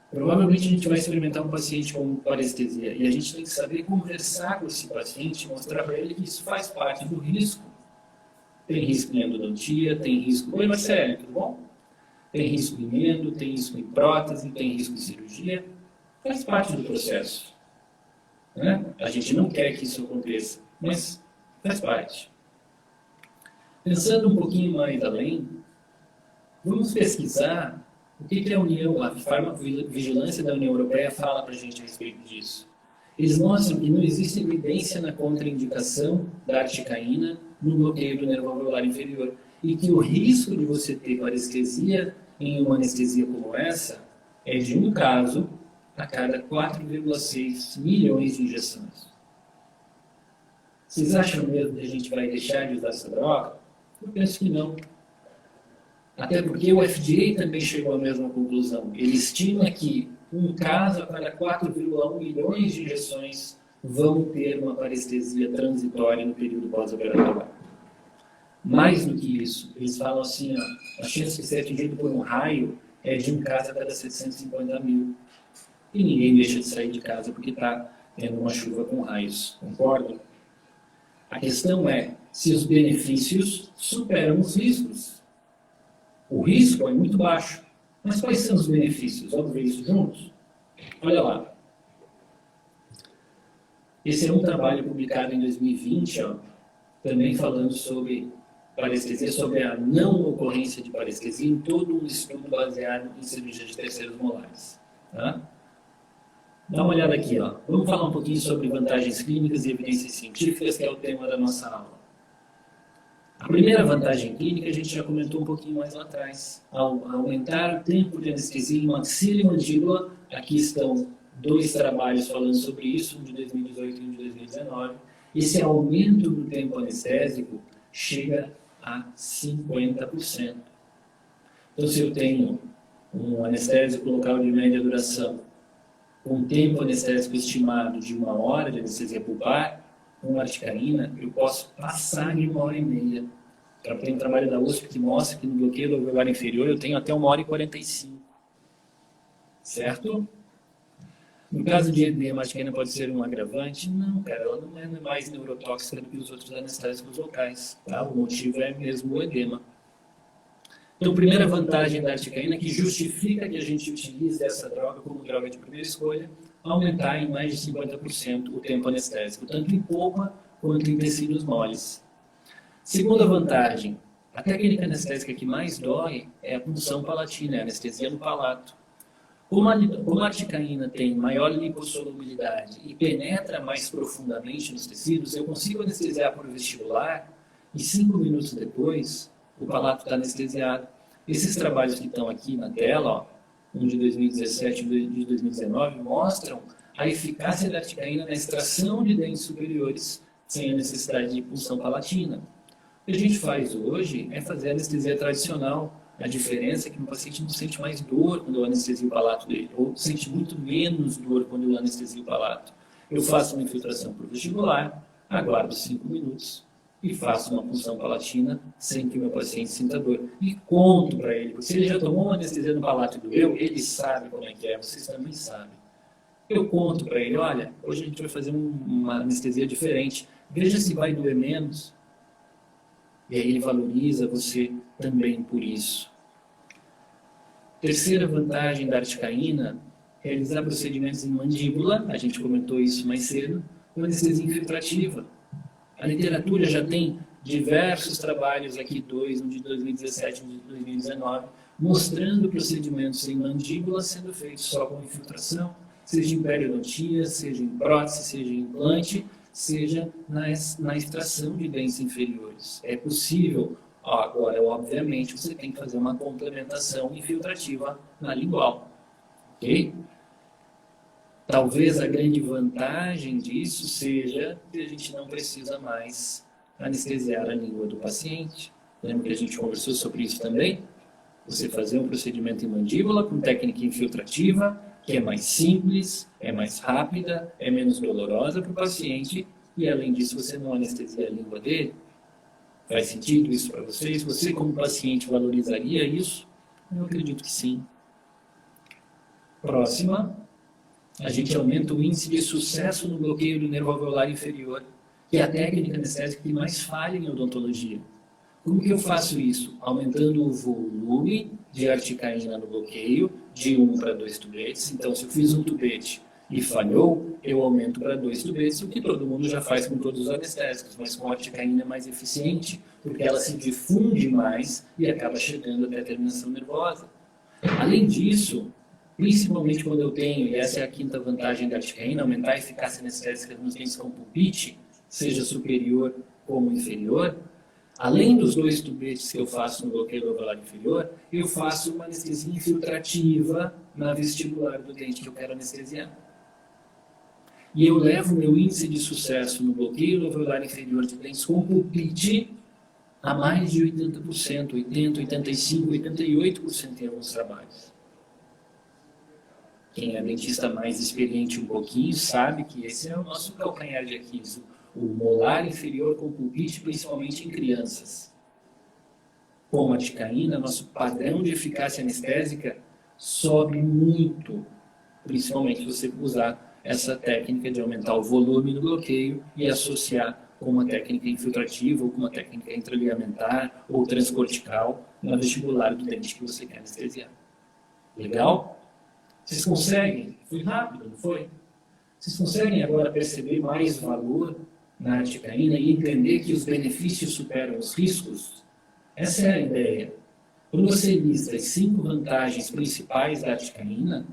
Provavelmente a gente vai experimentar um paciente com parestesia e a gente tem que saber conversar com esse paciente, mostrar para ele que isso faz parte do risco. Tem risco em endodontia, tem risco... Oi, Marcelo, tudo bom? Tem risco em endo, tem risco em prótese, tem risco em cirurgia. Faz parte do processo. Né? A gente não quer que isso aconteça, mas faz parte. Pensando um pouquinho mais além, vamos pesquisar o que a farmacovigilância da União Europeia fala para a gente a respeito disso. Eles mostram que não existe evidência na contraindicação da articaína no bloqueio do nervo alveolar inferior e que o risco de você ter parestesia em uma anestesia como essa é de um caso a cada 4,6 milhões de injeções. Vocês acham mesmo que a gente vai deixar de usar essa droga? Eu penso que não. Até porque o FDA também chegou à mesma conclusão. Ele estima que um caso a cada 4,1 milhões de injeções vão ter uma parestesia transitória no período pós-operatório. Mais do que isso, eles falam assim, ó, a chance de ser atingido por um raio é de um caso a cada 750 mil. E ninguém deixa de sair de casa porque está tendo uma chuva com raios, concorda? A questão é se os benefícios superam os riscos. O risco é muito baixo, mas quais são os benefícios? Vamos ver isso juntos? Olha lá. Esse é um trabalho publicado em 2020, ó, também falando sobre parestesia, sobre a não ocorrência de parestesia em todo um estudo baseado em cirurgia de terceiros molares. Tá? Dá uma olhada aqui. Ó. Vamos falar um pouquinho sobre vantagens clínicas e evidências científicas, que é o tema da nossa aula. A primeira vantagem clínica a gente já comentou um pouquinho mais lá atrás. Ao aumentar o tempo de anestesia em maxila e mandíbula, aqui estão 2 trabalhos falando sobre isso, um de 2018 e um de 2019. Esse aumento do tempo anestésico chega a 50%. Então, se eu tenho um anestésico local de média duração, com tempo anestésico estimado de 1 hora de anestesia pulpar, com articaína, eu posso passar de 1h30. Tem um trabalho da USP que mostra que no bloqueio do alveolar inferior eu tenho até 1h45. certo? No caso de edema, a articaína pode ser um agravante? Não, cara, ela não é mais neurotóxica do que os outros anestésicos locais, tá? O motivo é mesmo o edema. Então, primeira vantagem da articaína que justifica que a gente utilize essa droga como droga de primeira escolha, aumentar em mais de 50% o tempo anestésico, tanto em polpa quanto em tecidos moles. Segunda vantagem, a técnica anestésica que mais dói é a punção palatina, a anestesia no palato. Como a articaína tem maior lipossolubilidade e penetra mais profundamente nos tecidos, eu consigo anestesiar por vestibular e 5 minutos depois o palato está anestesiado. Esses trabalhos que estão aqui na tela, ó, um de 2017 e um de 2019, mostram a eficácia da articaína na extração de dentes superiores sem a necessidade de punção palatina. O que a gente faz hoje é fazer a anestesia tradicional. A diferença é que o paciente não sente mais dor quando eu anestesio o palato dele, ou sente muito menos dor quando eu anestesio o palato. Eu faço uma infiltração por vestibular, aguardo 5 minutos e faço uma punção palatina sem que o meu paciente sinta dor. E conto para ele, porque se ele já tomou uma anestesia no palato e doeu, ele sabe como é que é, vocês também sabem. Eu conto para ele, olha, hoje a gente vai fazer uma anestesia diferente, veja se vai doer menos. E aí ele valoriza você também por isso. Terceira vantagem da articaína, realizar procedimentos em mandíbula, a gente comentou isso mais cedo, com anestesia infiltrativa. A literatura já tem diversos trabalhos aqui, um de 2017 e um de 2019, mostrando procedimentos em mandíbula sendo feitos só com infiltração, seja em periodontia, seja em prótese, seja em implante, seja na extração de dentes inferiores. É possível. Agora, obviamente, você tem que fazer uma complementação infiltrativa na lingual. Ok? Talvez a grande vantagem disso seja que a gente não precisa mais anestesiar a língua do paciente. Lembra que a gente conversou sobre isso também? Você fazer um procedimento em mandíbula com técnica infiltrativa, que é mais simples, é mais rápida, é menos dolorosa para o paciente e, além disso, você não anestesia a língua dele. Faz sentido isso para vocês? Você, como paciente, valorizaria isso? Eu acredito que sim. Próxima, a gente aumenta o índice de sucesso no bloqueio do nervo alveolar inferior, que é a técnica anestésica que mais falha em odontologia. Como que eu faço isso? Aumentando o volume de articaína no bloqueio de 1 para 2 tubetes. Então, se eu fiz um tubete e falhou, eu aumento para 2 tubetes, o que todo mundo já faz com todos os anestésicos, mas com a articaína é mais eficiente, porque ela se difunde mais e acaba chegando até a terminação nervosa. Além disso, principalmente quando eu tenho, e essa é a quinta vantagem da articaína, aumentar a eficácia anestésica nos dentes com pulpite, seja superior como inferior, além dos 2 tubetes que eu faço no bloqueio alveolar inferior, eu faço uma anestesia infiltrativa na vestibular do dente que eu quero anestesiar. E eu levo o meu índice de sucesso no bloqueio alveolar inferior de dentes com pulpite a mais de 80%, 80%, 85%, 88% em alguns trabalhos. Quem é dentista mais experiente um pouquinho sabe que esse é o nosso calcanhar de Aquiles, o molar inferior com pulpite, principalmente em crianças. Com a articaína, nosso padrão de eficácia anestésica sobe muito, principalmente se você usar essa técnica de aumentar o volume do bloqueio e associar com uma técnica infiltrativa ou com uma técnica intraligamentar ou transcortical na vestibular do dente que você quer anestesiar. Legal? Vocês conseguem? Foi rápido, não foi? Vocês conseguem agora perceber mais valor na articaína e entender que os benefícios superam os riscos? Essa é a ideia. Quando você lista as 5 vantagens principais da articaína,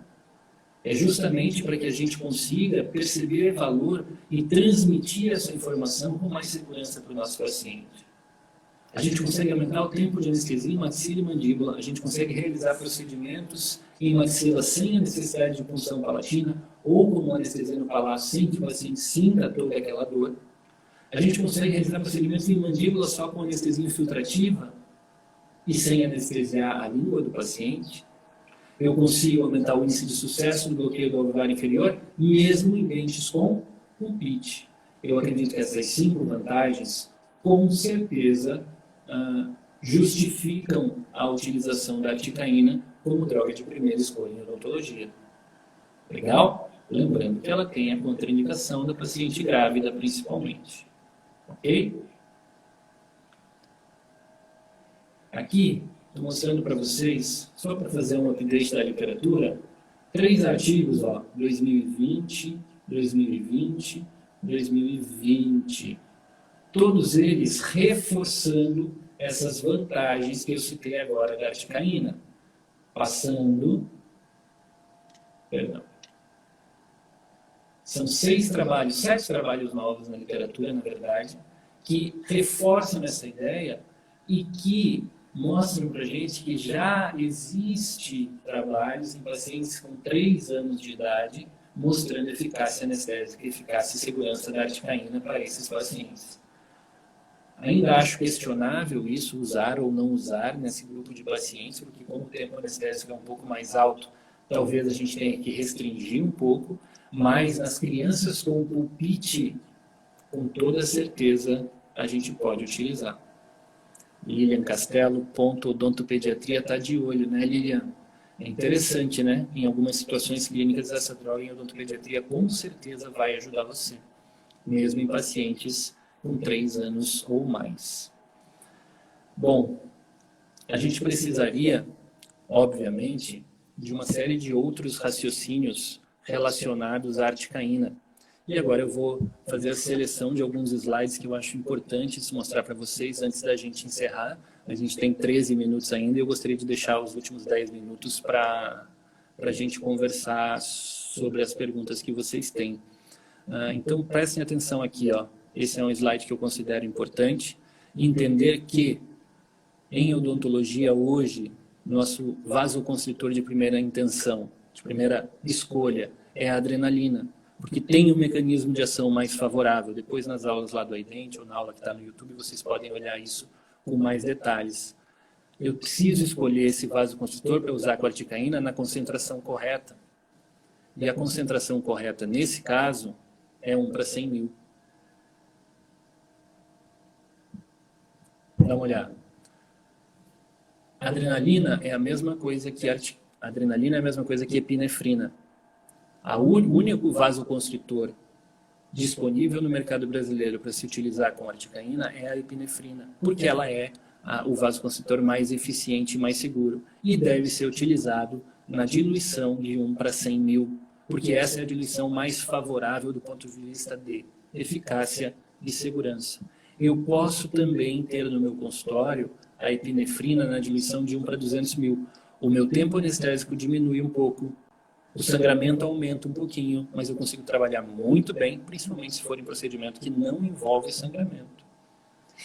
é justamente para que a gente consiga perceber valor e transmitir essa informação com mais segurança para o nosso paciente. A gente consegue aumentar o tempo de anestesia em maxila e mandíbula, a gente consegue realizar procedimentos em maxila sem a necessidade de punção palatina, ou com anestesia no palato sem que o paciente sinta toda aquela dor. A gente consegue realizar procedimentos em mandíbula só com anestesia infiltrativa e sem anestesiar a língua do paciente. Eu consigo aumentar o índice de sucesso do bloqueio do alveolar inferior, mesmo em dentes com pulpite. Eu acredito que essas 5 vantagens, com certeza, justificam a utilização da articaína como droga de primeira escolha em odontologia. Legal? Lembrando que ela tem a contraindicação da paciente grávida, principalmente. Ok? Aqui, estou mostrando para vocês, só para fazer um update da literatura, 3 artigos, ó, 2020, 2020, 2020. Todos eles reforçando essas vantagens que eu citei agora da articaína. São 7 trabalhos novos na literatura, na verdade, que reforçam essa ideia e que mostram para a gente que já existe trabalhos em pacientes com 3 anos de idade mostrando eficácia anestésica, eficácia e segurança da articaína para esses pacientes. Ainda acho questionável isso, usar ou não usar nesse grupo de pacientes, porque como o tempo anestésico é um pouco mais alto, talvez a gente tenha que restringir um pouco, mas nas crianças com pulpite, com toda certeza, a gente pode utilizar. Lilian Castelo, odontopediatria, está de olho, né, Lilian? É interessante, né? Em algumas situações clínicas, essa droga em odontopediatria com certeza vai ajudar você, mesmo em pacientes com 3 anos ou mais. Bom, a gente precisaria, obviamente, de uma série de outros raciocínios relacionados à articaína. E agora eu vou fazer a seleção de alguns slides que eu acho importantes mostrar para vocês antes da gente encerrar. A gente tem 13 minutos ainda e eu gostaria de deixar os últimos 10 minutos para a gente conversar sobre as perguntas que vocês têm. Então, prestem atenção aqui, ó. Esse é um slide que eu considero importante. Entender que, em odontologia hoje, nosso vasoconstritor de primeira intenção, de primeira escolha, é a adrenalina, porque tem um mecanismo de ação mais favorável. Depois, nas aulas lá do iDent ou na aula que está no YouTube, vocês podem olhar isso com mais detalhes. Eu preciso escolher esse vasoconstritor para usar com a articaína na concentração correta. E a concentração correta, nesse caso, é 1 para 100 mil. Dá uma olhada. A adrenalina é a mesma coisa que epinefrina. O único vasoconstritor disponível no mercado brasileiro para se utilizar com articaína é a epinefrina, porque ela é o vasoconstritor mais eficiente e mais seguro e deve ser utilizado na diluição de 1 para 100 mil, porque essa é a diluição mais favorável do ponto de vista de eficácia e segurança. Eu posso também ter no meu consultório a epinefrina na diluição de 1 para 200 mil. O meu tempo anestésico diminui um pouco, o sangramento aumenta um pouquinho, mas eu consigo trabalhar muito bem, principalmente se for em procedimento que não envolve sangramento.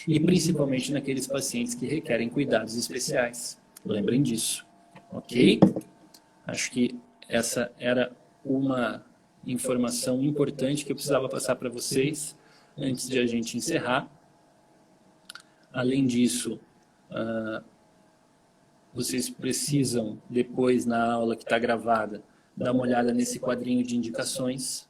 E principalmente naqueles pacientes que requerem cuidados especiais. Lembrem disso, ok? Acho que essa era uma informação importante que eu precisava passar para vocês antes de a gente encerrar. Além disso, vocês precisam, depois na aula que está gravada, dar uma olhada nesse quadrinho de indicações,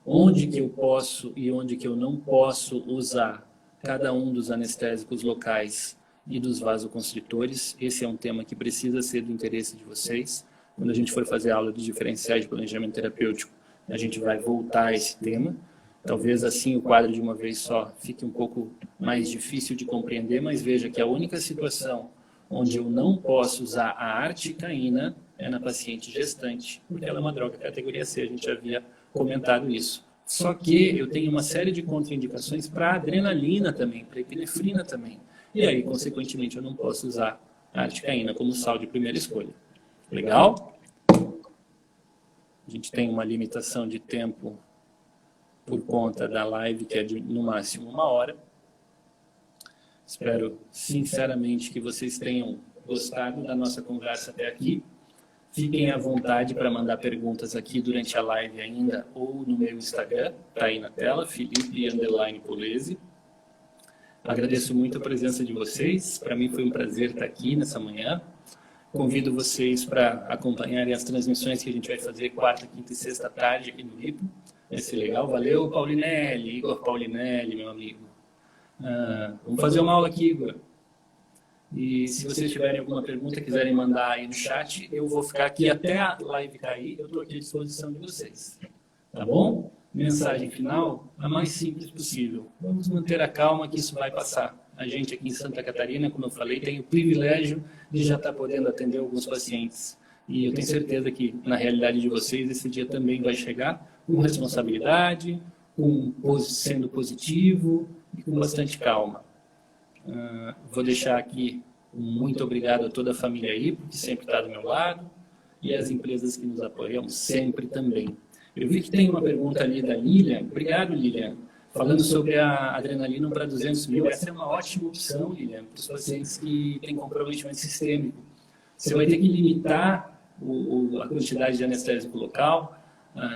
onde que eu posso e onde que eu não posso usar cada um dos anestésicos locais e dos vasoconstritores. Esse é um tema que precisa ser do interesse de vocês. Quando a gente for fazer a aula de diferenciais de planejamento terapêutico, a gente vai voltar a esse tema. Talvez assim o quadro de uma vez só fique um pouco mais difícil de compreender, mas veja que a única situação onde eu não posso usar a articaína é na paciente gestante, porque ela é uma droga categoria C, a gente já havia comentado isso. Só que eu tenho uma série de contraindicações para adrenalina também, para epinefrina também. E aí, consequentemente, eu não posso usar a articaína como sal de primeira escolha. Legal? A gente tem uma limitação de tempo por conta da live, que é de, no máximo, 1 hora. Espero, sinceramente, que vocês tenham gostado da nossa conversa até aqui. Fiquem à vontade para mandar perguntas aqui durante a live ainda, ou no meu Instagram, está aí na tela, Felipe_Polese. Agradeço muito a presença de vocês. Para mim foi um prazer estar aqui nessa manhã. Convido vocês para acompanharem as transmissões que a gente vai fazer quarta, quinta e sexta tarde aqui no RIPO. Vai ser legal. Valeu, Paulinelli, Igor Paulinelli, meu amigo. Vamos fazer uma aula aqui, Igor. E se vocês tiverem alguma pergunta, quiserem mandar aí no chat, eu vou ficar aqui até a live cair, eu estou aqui à disposição de vocês. Tá bom? Mensagem final, a mais simples possível. Vamos manter a calma que isso vai passar. A gente aqui em Santa Catarina, como eu falei, tem o privilégio de já estar podendo atender alguns pacientes. E eu tenho certeza que, na realidade de vocês, esse dia também vai chegar com responsabilidade, sendo positivo e com bastante calma. Vou deixar aqui um muito obrigado a toda a família aí, que sempre está do meu lado, e as empresas que nos apoiam sempre também. Eu vi que tem uma pergunta ali da Lilian. Obrigado, Lilian. Falando sobre a adrenalina para 200 mil, essa é uma ótima opção, Lilian, para os pacientes que têm comprometimento sistêmico. Você vai ter que limitar a quantidade de anestésico local,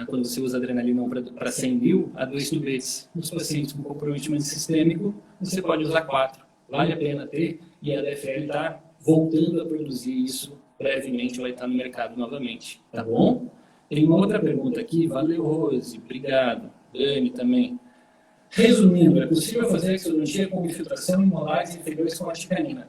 quando você usa adrenalina para 100 mil, a 2 tubetes. Nos pacientes com comprometimento sistêmico, você pode usar 4. Vale a pena ter, e a DFL está voltando a produzir isso brevemente, vai estar no mercado novamente. Tá bom? Tem uma outra pergunta aqui. Valeu, Rose. Obrigado. Dani também. Resumindo, é possível fazer exodontia com infiltração em molares inferiores com articanina?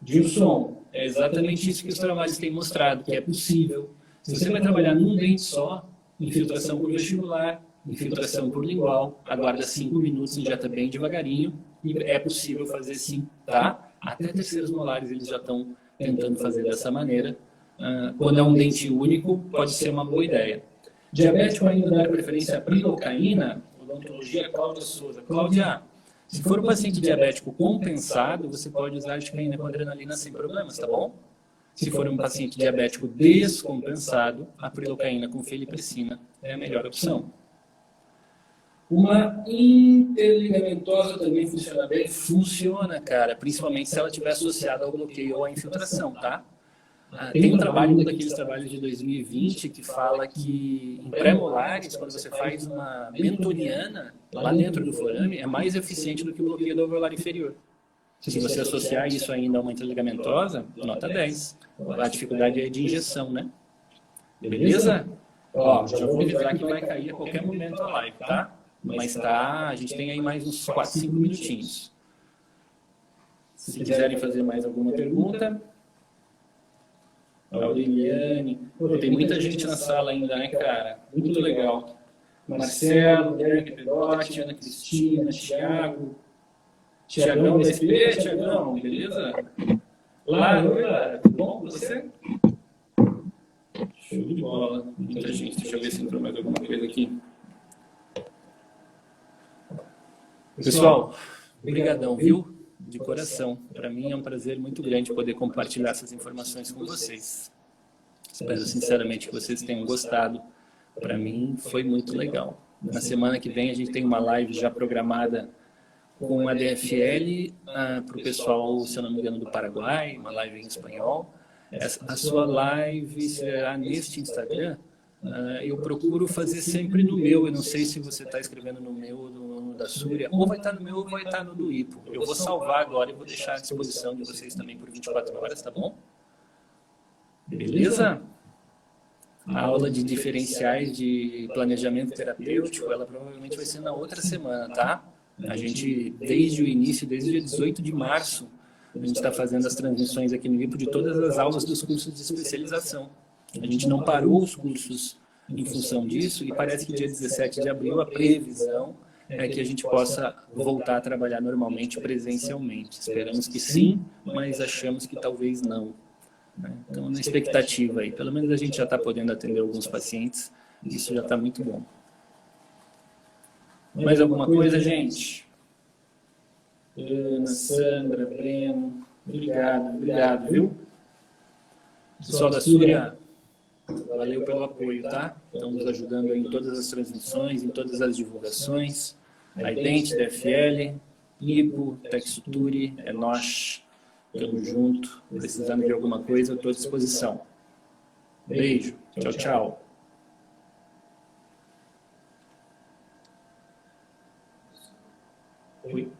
Gilson, é exatamente isso que os trabalhos têm mostrado, que é possível. Se você vai trabalhar num dente só, infiltração por vestibular, infiltração por lingual, aguarda 5 minutos, injeta bem devagarinho, e é possível fazer sim, tá? Até terceiros molares eles já estão tentando fazer dessa maneira. Quando é um dente único, pode ser uma boa ideia. Diabético ainda dar preferência à prilocaína? Odontologia, Cláudia Souza. Cláudia, se for um paciente diabético compensado, você pode usar articaína com adrenalina sem problemas, tá bom? Se for um paciente diabético descompensado, a prilocaína com felipressina é a melhor opção. Uma interligamentosa também funciona bem? Funciona, cara, principalmente se ela estiver associada ao bloqueio ou à infiltração, tá? Tem um trabalho, um daqueles trabalhos de 2020, que fala que em pré-molares, quando você faz uma mentoniana lá dentro do forame, é mais eficiente do que o bloqueio do alveolar inferior. Se você associar isso ainda a uma interligamentosa, nota 10. A dificuldade é de injeção, né? Beleza? Ó, já vou avisar que vai cair a qualquer momento a live, tá? Mas tá, a gente tem aí mais uns 4, 5 minutinhos. Se quiserem fazer mais alguma pergunta... Aureliane, tem muita gente na sala ainda, né, cara? Muito legal. Marcelo, Guilherme Pedotti, Ana Cristina, Tiagão da SP, Tiagão, beleza? Lara, oi Lara, tudo bom com você? Show de bola, muita gente. Deixa eu ver se entrou mais alguma coisa aqui. Pessoal, brigadão, viu? De coração. Para mim é um prazer muito grande poder compartilhar essas informações com vocês. Espero sinceramente que vocês tenham gostado. Para mim foi muito legal. Na semana que vem a gente tem uma live já programada com a DFL para o pessoal, se eu não me engano, do Paraguai, uma live em espanhol. A sua live será neste Instagram. Eu procuro fazer sempre no meu. Eu não sei se você está escrevendo no meu ou no da Súria, ou vai estar no meu ou vai estar no do Ipo. Eu vou salvar agora e vou deixar à disposição de vocês também por 24 horas, tá bom? Beleza? A aula de diferenciais de planejamento terapêutico, ela provavelmente vai ser na outra semana, tá? A gente, desde o início, desde o dia 18 de março, a gente está fazendo as transmissões aqui no Ipo de todas as aulas dos cursos de especialização. A gente não parou os cursos em função disso, e parece que dia 17 de abril a previsão é que a gente possa voltar a trabalhar normalmente, presencialmente. Esperamos que sim, mas achamos que talvez não. Então, na expectativa aí, pelo menos a gente já está podendo atender alguns pacientes, e isso já está muito bom. Mais alguma coisa, gente? Ana, Sandra, Breno, obrigado, viu? Pessoal da Súria, valeu pelo apoio, tá? Estão nos ajudando aí em todas as transmissões, em todas as divulgações. A Idente, DFL, Ipo, Texturi, é nós. Tamo junto. Precisando de alguma coisa, eu estou à disposição. Beijo. Tchau, tchau. Oi.